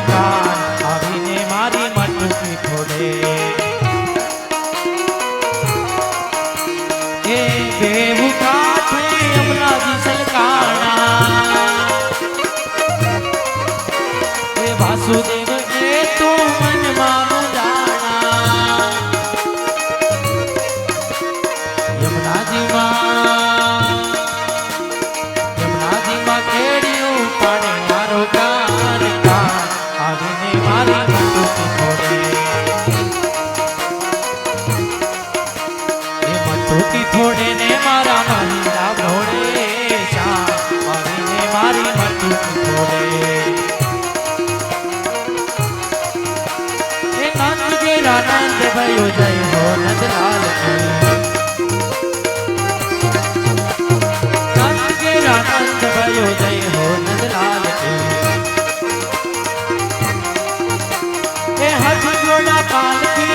કાન આવીને મારી મટકી ફોડે એ બેહુ કાઠે યમુનાજી સલકાણા એ વાસુદેવ એ તો મનમાં મુંજાણા યમુનાજી માં કેડિયું પાડે મારો કાન કાન આવીને મારી મટકી ફોડે એ મટકી ફોડે ને મારા મહિલા ભોળે શ્યામ આવીને મારી મટકી ફોડે એ નંદ ઘેરા નંદ ભયો જય હો નંદલાલ नंद भयो जय हो नंदलाल के हाथ जोड़ा पालकी